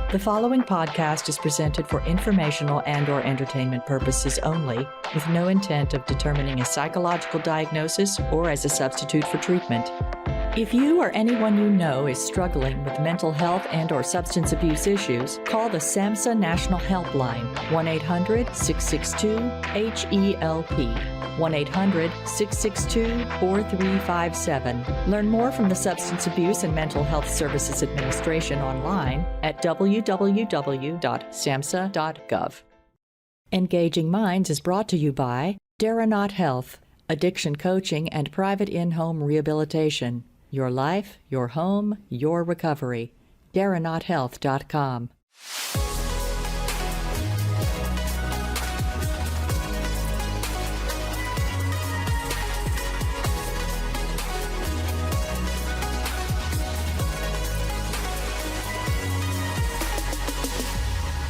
The following podcast is presented for informational and/or entertainment purposes only, with no intent of determining a psychological diagnosis or as a substitute for treatment. If you or anyone you know is struggling with mental health and/or substance abuse issues, call the SAMHSA National Helpline, 1-800-662-HELP, 1-800-662-4357. Learn more from the Substance Abuse and Mental Health Services Administration online at www.samhsa.gov. Engaging Minds is brought to you by Daranaut Health, addiction coaching and private in-home rehabilitation. Your life, your home, your recovery. DaranautHealth.com.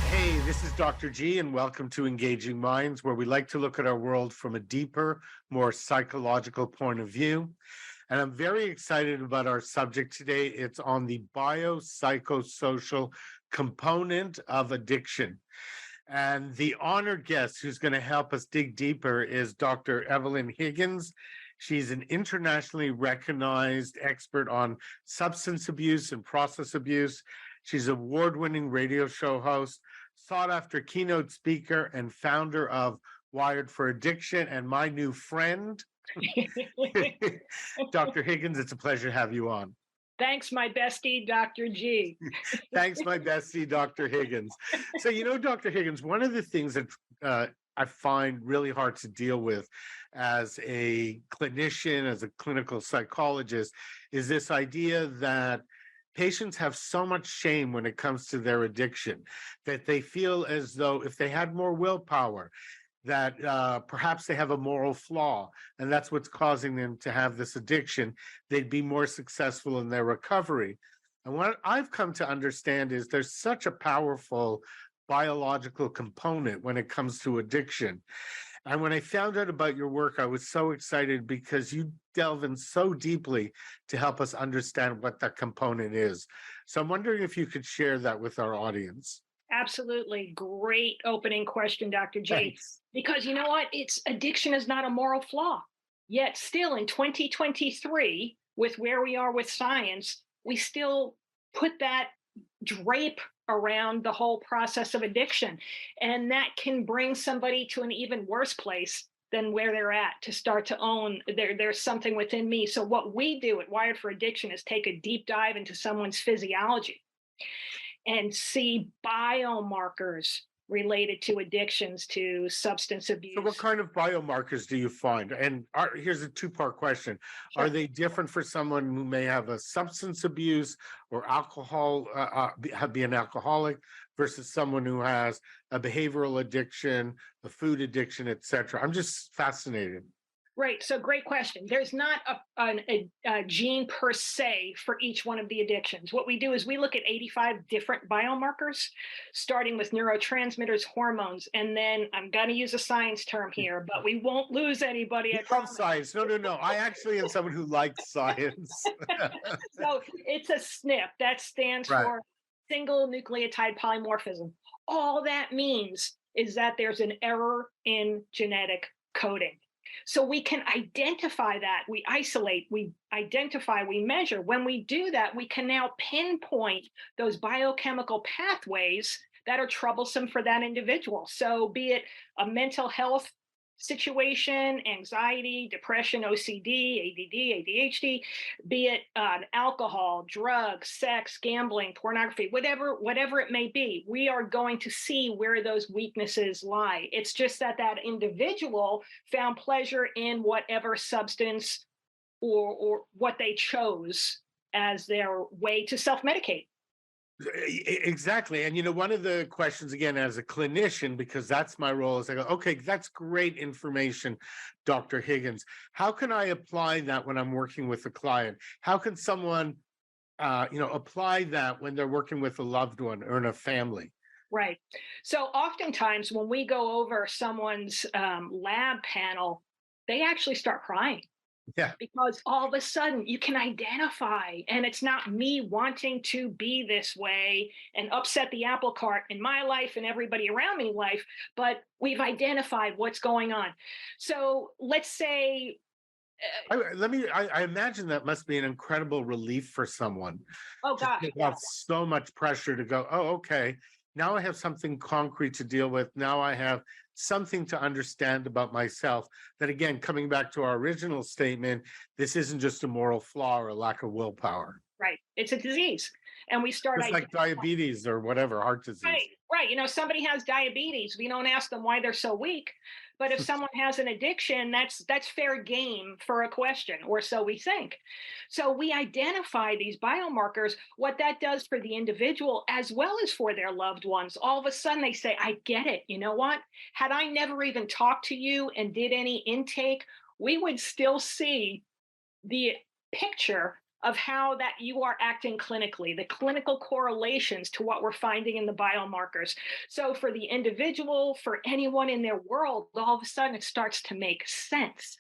Hey, this is Dr. G, and welcome to Engaging Minds, where we like to look at our world from a deeper, more psychological point of view. And I'm very excited about our subject today. It's on the biopsychosocial component of addiction. And the honored guest who's going to help us dig deeper is Dr. Evelyn Higgins. She's an internationally recognized expert on substance abuse and process abuse. She's an award-winning radio show host, sought-after keynote speaker, and founder of Wired for Addiction, and my new friend. Dr. Higgins, it's a pleasure to have you on. Thanks, my bestie, Dr. G. Thanks, my bestie, Dr. Higgins. So, Dr. Higgins, one of the things that I find really hard to deal with as a clinician, as a clinical psychologist, is this idea that patients have so much shame when it comes to their addiction, that they feel as though if they had more willpower, that perhaps they have a moral flaw, and that's what's causing them to have this addiction, they'd be more successful in their recovery. And what I've come to understand is there's such a powerful biological component when it comes to addiction. And when I found out about your work, I was so excited because you delve in so deeply to help us understand what that component is. So I'm wondering if you could share that with our audience. Absolutely. Great opening question, Dr. G. Thanks. Because you know what? Addiction is not a moral flaw. Yet still in 2023, with where we are with science, we still put that drape around the whole process of addiction. And that can bring somebody to an even worse place than where they're at, to start to own there's something within me. So what we do at Wired for Addiction is take a deep dive into someone's physiology and see biomarkers related to addictions, to substance abuse. So what kind of biomarkers do you find? And here's a two-part question. Sure. Are they different for someone who may have a substance abuse or alcohol, be an alcoholic, versus someone who has a behavioral addiction, a food addiction, et cetera? I'm just fascinated. Right. So great question. There's not a gene per se for each one of the addictions. What we do is we look at 85 different biomarkers, starting with neurotransmitters, hormones, and then I'm going to use a science term here, but we won't lose anybody. I love science. No. I actually am someone who likes science. So it's a SNP. That stands for single nucleotide polymorphism. All that means is that there's an error in genetic coding. So we can identify that, we isolate, we identify, we measure. When we do that, we can now pinpoint those biochemical pathways that are troublesome for that individual. So be it a mental health situation, anxiety, depression, OCD, ADD, ADHD, be it alcohol, drugs, sex, gambling, pornography, whatever it may be, we are going to see where those weaknesses lie. It's just that individual found pleasure in whatever substance or what they chose as their way to self-medicate. Exactly. And, one of the questions, again, as a clinician, because that's my role, is I go, okay, that's great information, Dr. Higgins. How can I apply that when I'm working with a client? How can someone, apply that when they're working with a loved one or in a family? Right. So oftentimes when we go over someone's lab panel, they actually start crying. Yeah. Because all of a sudden you can identify, and it's not me wanting to be this way and upset the apple cart in my life and everybody around me life, but we've identified what's going on. So let's say, I imagine that must be an incredible relief for someone oh to gosh, take yeah, off so much pressure to go, oh, okay, now I have something concrete to deal with. Now I have something to understand about myself. That again, coming back to our original statement, this isn't just a moral flaw or a lack of willpower. right. It's a disease. And we start It's like identifying. diabetes or whatever, heart disease. Right, right. Somebody has diabetes. We don't ask them why they're so weak. But if someone has an addiction, that's fair game for a question, or so we think. So we identify these biomarkers, what that does for the individual as well as for their loved ones. All of a sudden they say, I get it. You know what? Had I never even talked to you and did any intake, we would still see the picture of how that you are acting clinically, the clinical correlations to what we're finding in the biomarkers. So for the individual, for anyone in their world, all of a sudden it starts to make sense.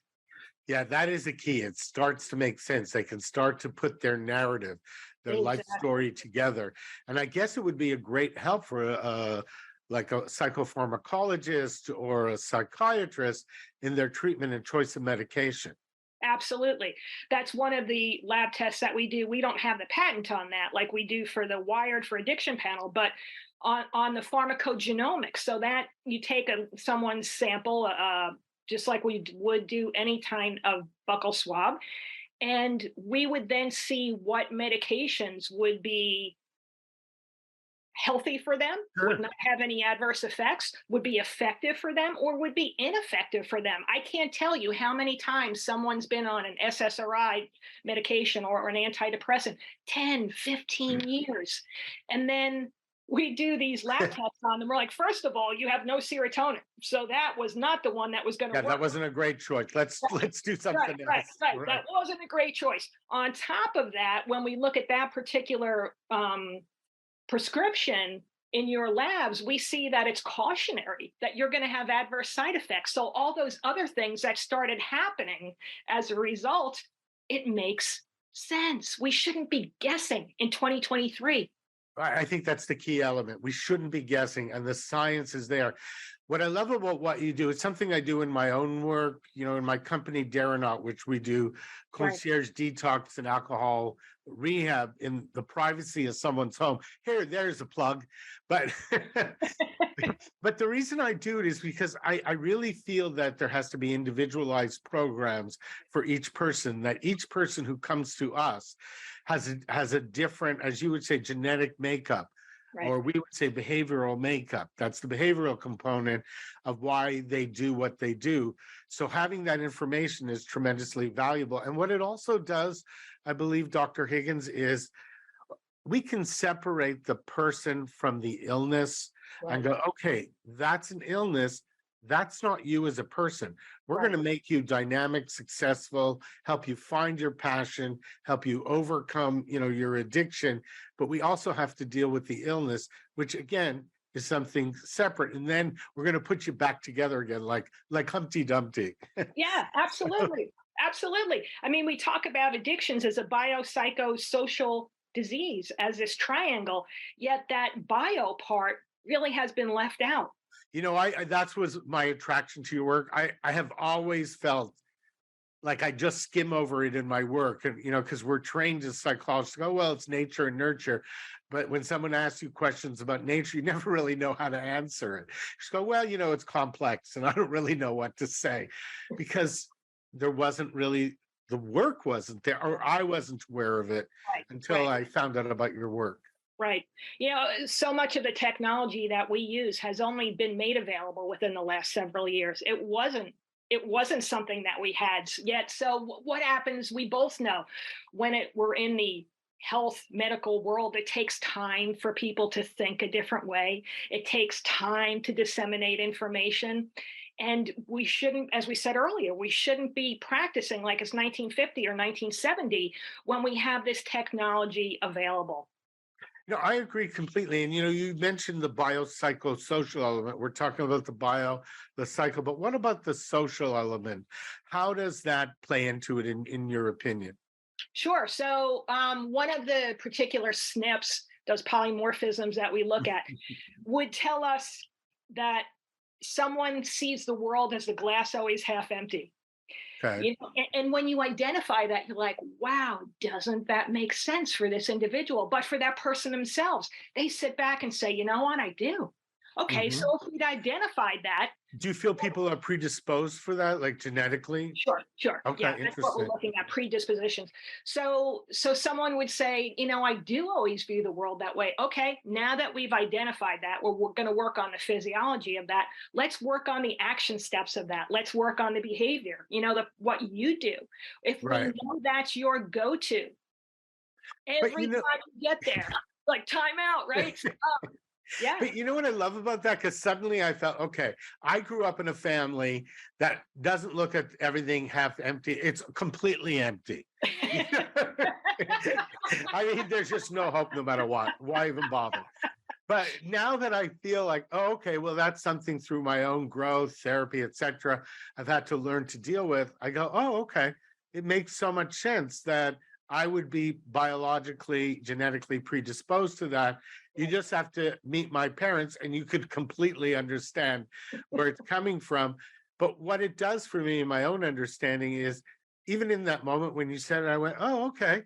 Yeah, that is the key. It starts to make sense. They can start to put their narrative, their life Exactly. story together. And I guess it would be a great help for like a psychopharmacologist or a psychiatrist in their treatment and choice of medication. Absolutely. That's one of the lab tests that we do. We don't have the patent on that like we do for the Wired for Addiction panel, but on the pharmacogenomics. So that you take someone's sample, just like we would do any kind of buccal swab, and we would then see what medications would be healthy for them, Sure. would not have any adverse effects, would be effective for them, or would be ineffective for them. I can't tell you how many times someone's been on an SSRI medication or an antidepressant, 10, 15 years. And then we do these lab tests on them. We're like, first of all, you have no serotonin. So that was not the one that was going to Yeah, work. that wasn't a great choice. Let's do something Right, else. right. That wasn't a great choice. On top of that, when we look at that particular prescription in your labs, we see that it's cautionary, that you're going to have adverse side effects. So all those other things that started happening as a result, it makes sense. We shouldn't be guessing in 2023. I think that's the key element. We shouldn't be guessing, and the science is there. What I love about what you do, it's something I do in my own work, in my company, Daranaut, which we do concierge detox and alcohol rehab in the privacy of someone's home. There's a plug. But but the reason I do it is because I really feel that there has to be individualized programs for each person, that each person who comes to us has a different, as you would say, genetic makeup. Right. Or we would say behavioral makeup. That's the behavioral component of why they do what they do. So having that information is tremendously valuable. And what it also does, I believe, Dr. Higgins, is we can separate the person from the illness and go, okay, that's an illness. That's not you as a person. We're going to make you dynamic, successful, help you find your passion, help you overcome, your addiction. But we also have to deal with the illness, which again is something separate. And then we're going to put you back together again, like Humpty Dumpty. Yeah, absolutely. Absolutely. I mean, we talk about addictions as a biopsychosocial disease, as this triangle, yet that bio part really has been left out. That was my attraction to your work. I have always felt like I just skim over it in my work. And, because we're trained as psychologists to go, well, it's nature and nurture. But when someone asks you questions about nature, you never really know how to answer it. Just go, well, it's complex and I don't really know what to say, because there wasn't really, the work wasn't there, or I wasn't aware of it until I found out about your work. Right. So much of the technology that we use has only been made available within the last several years. It wasn't something that we had yet. So what happens, we both know, when we're in the health medical world, it takes time for people to think a different way. It takes time to disseminate information. And we shouldn't, as we said earlier, we shouldn't be practicing like it's 1950 or 1970 when we have this technology available. No, I agree completely. And you mentioned the biopsychosocial element. We're talking about the cycle, but what about the social element? How does that play into it in your opinion? Sure. So one of the particular SNPs, those polymorphisms that we look at, would tell us that someone sees the world as the glass always half empty. Okay. And when you identify that, you're like, wow, doesn't that make sense for this individual? But for that person themselves, they sit back and say, you know what, I do. Okay, Hmm. so if we'd identified that, Do you feel people are predisposed for that, like genetically? sure. Yeah, Okay, that's what we're interesting. looking at, predispositions. So someone would say, I do always view the world that way. Okay, now that we've identified that, we're going to work on the physiology of that. Let's work on the action steps of that. Let's work on the behavior, what you do. If we Right. know that's your go-to, But every time you get there, like time out, right? Yeah. But you know what I love about that? Because suddenly I felt, okay, I grew up in a family that doesn't look at everything half empty. It's completely empty. I mean, there's just no hope no matter what. Why even bother? But now that I feel like, oh, okay, well, that's something through my own growth, therapy, etc., I've had to learn to deal with. I go, oh, okay. It makes so much sense that I would be biologically, genetically predisposed to that. You just have to meet my parents and you could completely understand where it's coming from. But what it does for me in my own understanding is even in that moment when you said it, I went, oh, okay.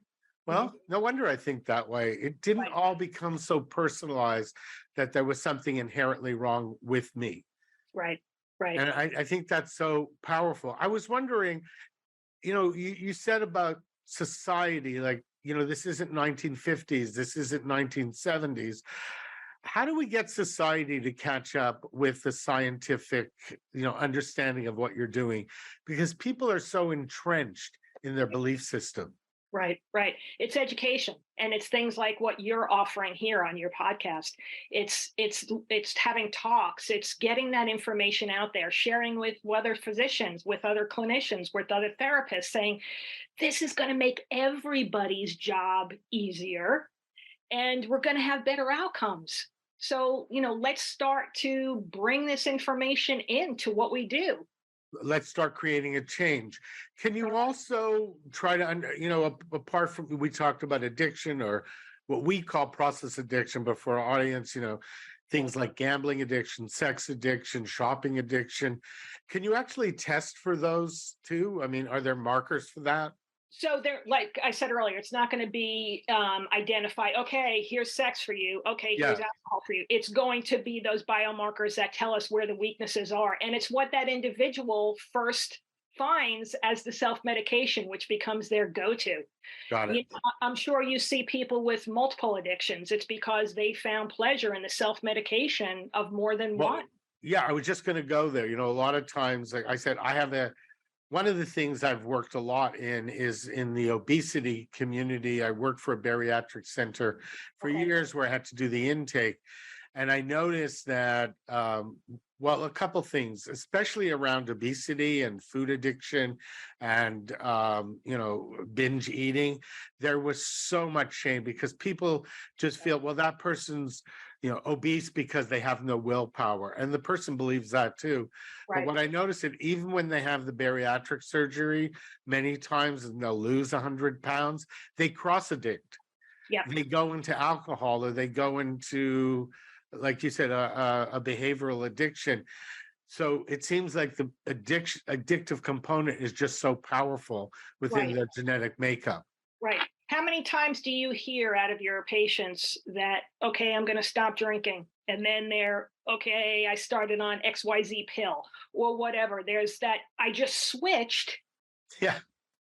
Well, no wonder I think that way. It didn't Right. all become so personalized that there was something inherently wrong with me. Right. Right. And I think that's so powerful. I was wondering, you said about society, like, this isn't 1950s, this isn't 1970s. How do we get society to catch up with the scientific, understanding of what you're doing? Because people are so entrenched in their belief system. Right. It's education, and it's things like what you're offering here on your podcast. It's having talks, it's getting that information out there, sharing with other physicians, with other clinicians, with other therapists, saying this is going to make everybody's job easier, and we're going to have better outcomes. So, let's start to bring this information into what we do. Let's start creating a change. Can you also try to, apart from, we talked about addiction or what we call process addiction, but for our audience, things like gambling addiction, sex addiction, shopping addiction. Can you actually test for those too? I mean, are there markers for that? So there, like I said earlier, it's not going to be identified. Okay, here's sex for you. Okay, Yeah. here's alcohol for you. It's going to be those biomarkers that tell us where the weaknesses are, and it's what that individual first finds as the self-medication, which becomes their go-to. Got it. I'm sure you see people with multiple addictions. It's because they found pleasure in the self-medication of more than one. Yeah, I was just going to go there. A lot of times, like I said, one of the things I've worked a lot in is in the obesity community. I worked for a bariatric center for years where I had to do the intake. And I noticed that, a couple things, especially around obesity and food addiction and, binge eating, there was so much shame because people just feel, well, that person's, obese because they have no willpower. And the person believes that too. Right. But what I noticed is even when they have the bariatric surgery, many times and they'll lose 100 pounds, they cross addict. Yeah. They go into alcohol or they go into, like you said, a behavioral addiction. So it seems like the addictive component is just so powerful within their genetic makeup. Right. How many times do you hear out of your patients that, okay, I'm going to stop drinking, and then they're, okay, I started on XYZ pill or whatever. There's that, I just switched. Yeah.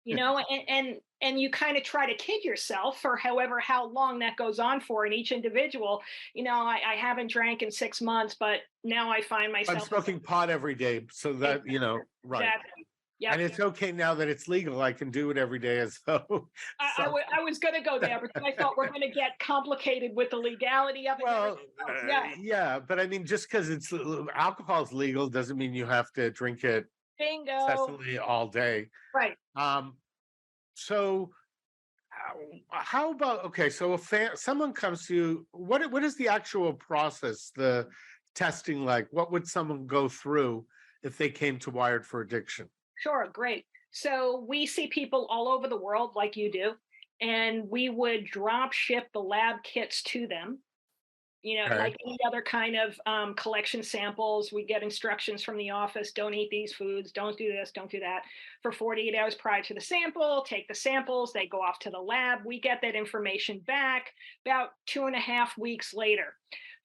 And you kind of try to kid yourself for how long that goes on for in each individual. I haven't drank in 6 months, but now I find myself. I'm smoking pot every day. So that, right. Exactly. Yeah. And it's okay now that it's legal. I can do it every day as though. I was going to go there, but I thought we're going to get complicated with the legality of it. Well, yeah. But I mean, just because alcohol is legal doesn't mean you have to drink it Bingo. incessantly all day. Right. So How about, okay, so if someone comes to you, what is the actual process, the testing like? What would someone go through if they came to Wired for Addiction? Sure, great. So we see people all over the world like you do, and we would drop ship the lab kits to them. Okay. Like any other kind of collection samples, we get instructions from the office: don't eat these foods, don't do this, don't do that, for 48 hours prior to the sample. Take the samples, they go off to the lab. We get that information back about 2.5 weeks later.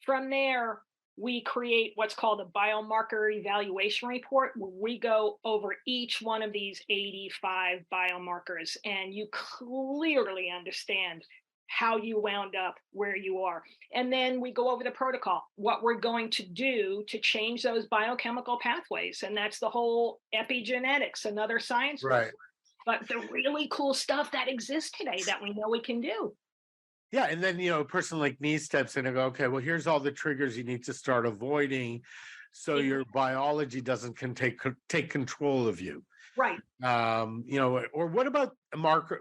From there, we create what's called a biomarker evaluation report, where we go over each one of these 85 biomarkers, and you clearly understand how you wound up where you are. And then we go over the protocol, what we're going to do to change those biochemical pathways. And that's the whole epigenetics, another science Right. word. But the really cool stuff that exists today that we know we can do. Yeah, and then a person like me steps in and go, okay, well, here's all the triggers you need to start avoiding, so your biology doesn't take control of you. Right. Or what about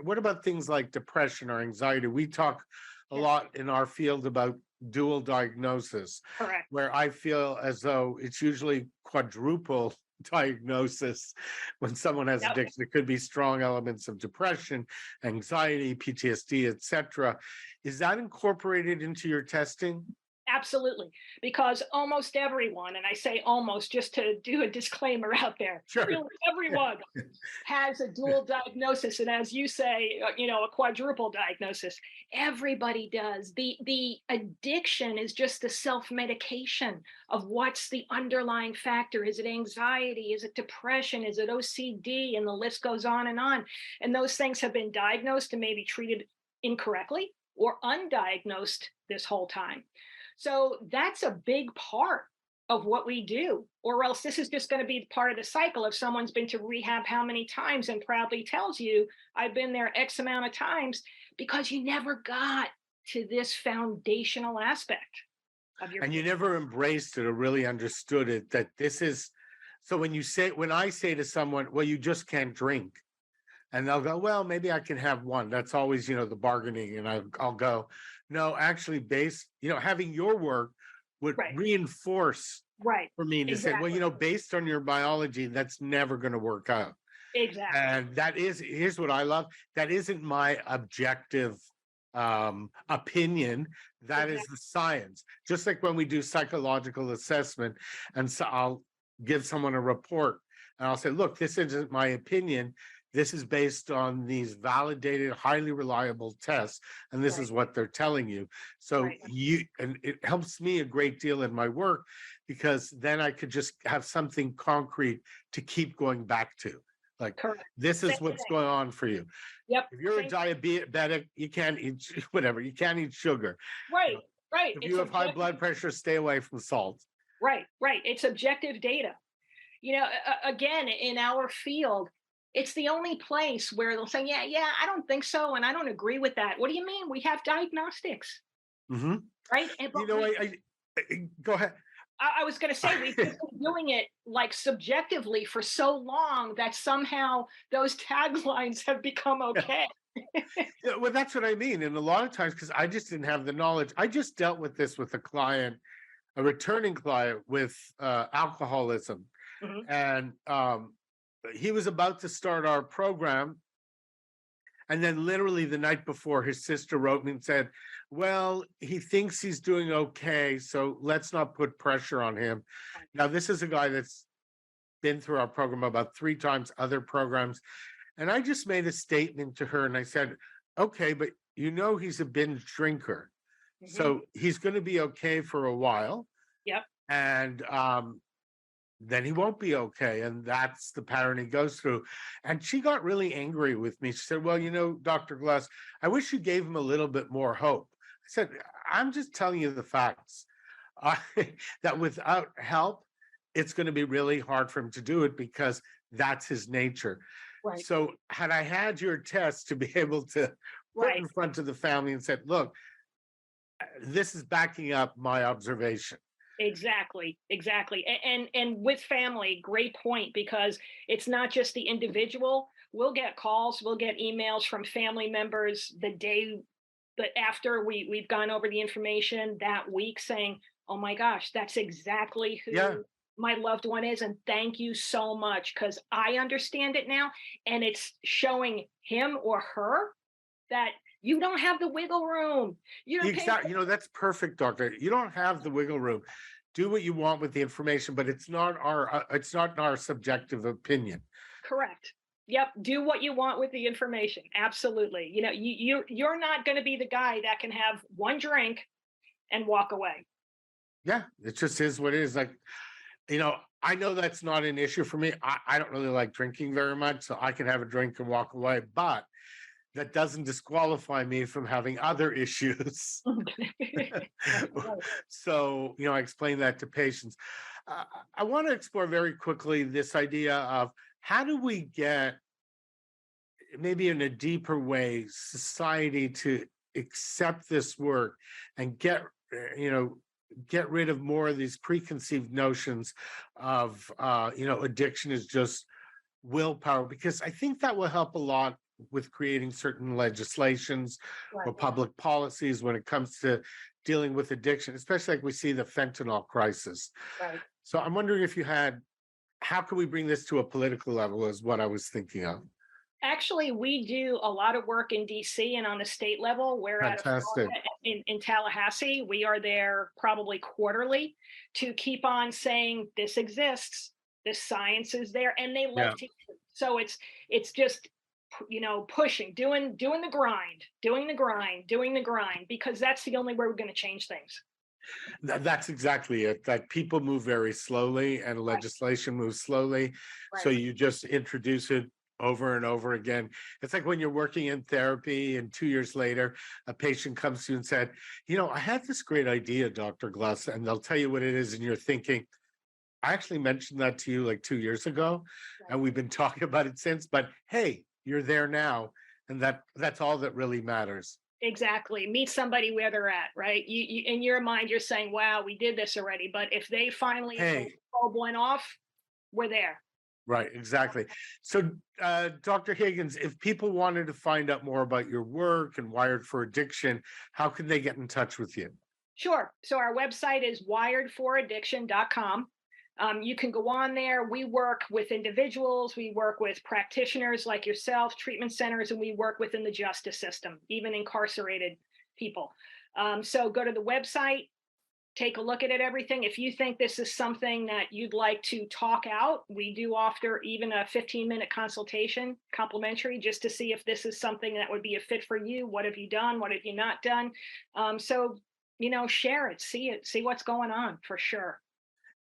what about things like depression or anxiety? We talk a lot in our field about dual diagnosis, Correct. where I feel as though it's usually quadruple diagnosis when someone has addiction. It could be strong elements of depression, anxiety, PTSD, etc. Is that incorporated into your testing? Absolutely. Because almost everyone, and I say almost just to do a disclaimer out there, Sure. really everyone has a dual diagnosis. And as you say, a quadruple diagnosis. Everybody does. The addiction is just the self-medication of what's the underlying factor. Is it anxiety? Is it depression? Is it OCD? And the list goes on and on. And those things have been diagnosed and maybe treated incorrectly or undiagnosed this whole time. So that's a big part of what we do, or else this is just going to be part of the cycle. If someone's been to rehab how many times and proudly tells you, I've been there X amount of times, because you never got to this foundational aspect of your. And you never embraced it or really understood it, that this is, so when I say to someone, well, you just can't drink, and they'll go, well, maybe I can have one. That's always, the bargaining. And I'll go, no, actually, having your work would reinforce for me to say, well, based on your biology, that's never going to work out. Exactly. And here's what I love. That isn't my objective opinion. That is the science. Just like when we do psychological assessment, and so I'll give someone a report and I'll say, look, this isn't my opinion. This is based on these validated, highly reliable tests, and this is what they're telling you. So and it helps me a great deal in my work, because then I could just have something concrete to keep going back to. Like, this is what's going on for you. Yep. If you're a diabetic, you can't eat whatever. You can't eat sugar. Right. If you have high blood pressure, stay away from salt. Right. It's objective data. Again, in our field, it's the only place where they'll say, yeah, I don't think so, and I don't agree with that. What do you mean? We have diagnostics. Mm-hmm. Right? Go ahead. I was going to say, we've been doing it like subjectively for so long that somehow those taglines have become okay. Yeah, well, that's what I mean. And a lot of times, because I just didn't have the knowledge, I just dealt with this with a client, a returning client with alcoholism. Mm-hmm. And he was about to start our program. And then literally the night before, his sister wrote me and said, well, he thinks he's doing okay, so let's not put pressure on him. Now, this is a guy that's been through our program about 3 times, other programs. And I just made a statement to her and I said, okay, but he's a binge drinker. Mm-hmm. So he's going to be okay for a while. Yep. And then he won't be okay. And that's the pattern he goes through. And she got really angry with me. She said, well, Dr. Glass, I wish you gave him a little bit more hope. I said, I'm just telling you the facts. That without help, it's going to be really hard for him to do it, because that's his nature. Right. So had I had your test to be able to put in front of the family and said, look, this is backing up my observation. Exactly. And with family, great point, because it's not just the individual, we'll get calls, we'll get emails from family members the day that after we've gone over the information that week saying, oh my gosh, that's exactly who Yeah. my loved one is. And thank you so much, because I understand it now. And it's showing him or her that you don't have the wiggle room. You don't Exactly. That's perfect, doctor. You don't have the wiggle room. Do what you want with the information, but it's not our subjective opinion. Correct. Yep. Do what you want with the information. Absolutely. You're not going to be the guy that can have one drink and walk away. Yeah, it just is what it is. Like, I know that's not an issue for me. I don't really like drinking very much, so I can have a drink and walk away, but that doesn't disqualify me from having other issues. So, I explain that to patients. I want to explore very quickly this idea of how do we get, maybe in a deeper way, society to accept this work and get rid of more of these preconceived notions of, addiction is just willpower, because I think that will help a lot with creating certain legislations or public policies when it comes to dealing with addiction, especially like we see the fentanyl crisis. Right. So I'm wondering if you had, how can we bring this to a political level is what I was thinking of. Actually, we do a lot of work in DC and on the state level. We're at in Tallahassee. We are there probably quarterly to keep on saying this exists, this science is there, and they love to. So it's just pushing, doing the grind, because that's the only way we're going to change things. That's exactly it. Like, people move very slowly and legislation moves slowly. Right. So you just introduce it over and over again. It's like when you're working in therapy and 2 years later, a patient comes to you and said, I had this great idea, Dr. Glass, and they'll tell you what it is. And you're thinking, I actually mentioned that to you like 2 years ago, and we've been talking about it since, but hey, you're there now. And that's all that really matters. Exactly. Meet somebody where they're at, right? You in your mind, you're saying, wow, we did this already. But if they finally bulb went off, we're there. Right, exactly. So, Dr. Higgins, if people wanted to find out more about your work and Wired for Addiction, how can they get in touch with you? Sure. So our website is wiredforaddiction.com. You can go on there. We work with individuals, we work with practitioners like yourself, treatment centers, and we work within the justice system, even incarcerated people. So go to the website, take a look at it, everything. If you think this is something that you'd like to talk out, we do offer even a 15-minute consultation, complimentary, just to see if this is something that would be a fit for you. What have you done? What have you not done? So, share it, see what's going on, for sure.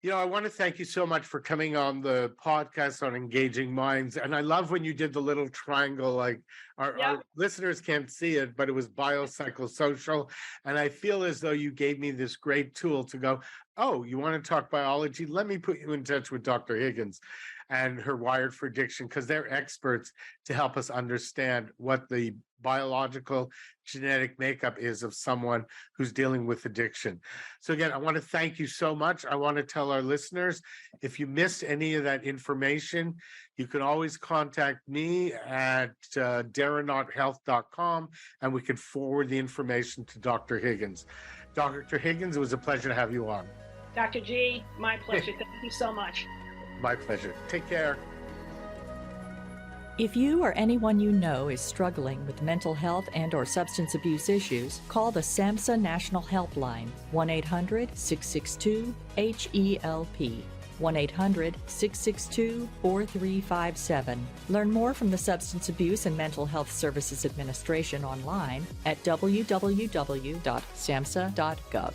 I want to thank you so much for coming on the podcast on Engaging Minds. And I love when you did the little triangle, like our listeners can't see it, but it was biopsychosocial. And I feel as though you gave me this great tool to go, oh, you want to talk biology? Let me put you in touch with Dr. Higgins and her Wired for Addiction, because they're experts to help us understand what the biological genetic makeup is of someone who's dealing with addiction. So again, I want to thank you so much. I want to tell our listeners, if you missed any of that information, you can always contact me at darrenaughthealth.com, and we can forward the information to Dr. Higgins. Dr. Higgins, it was a pleasure to have you on. Dr. G, my pleasure. Thank you so much. My pleasure. Take care. If you or anyone you know is struggling with mental health and/or substance abuse issues, call the SAMHSA National Helpline, 1-800-662-HELP, 1-800-662-4357. Learn more from the Substance Abuse and Mental Health Services Administration online at www.samhsa.gov.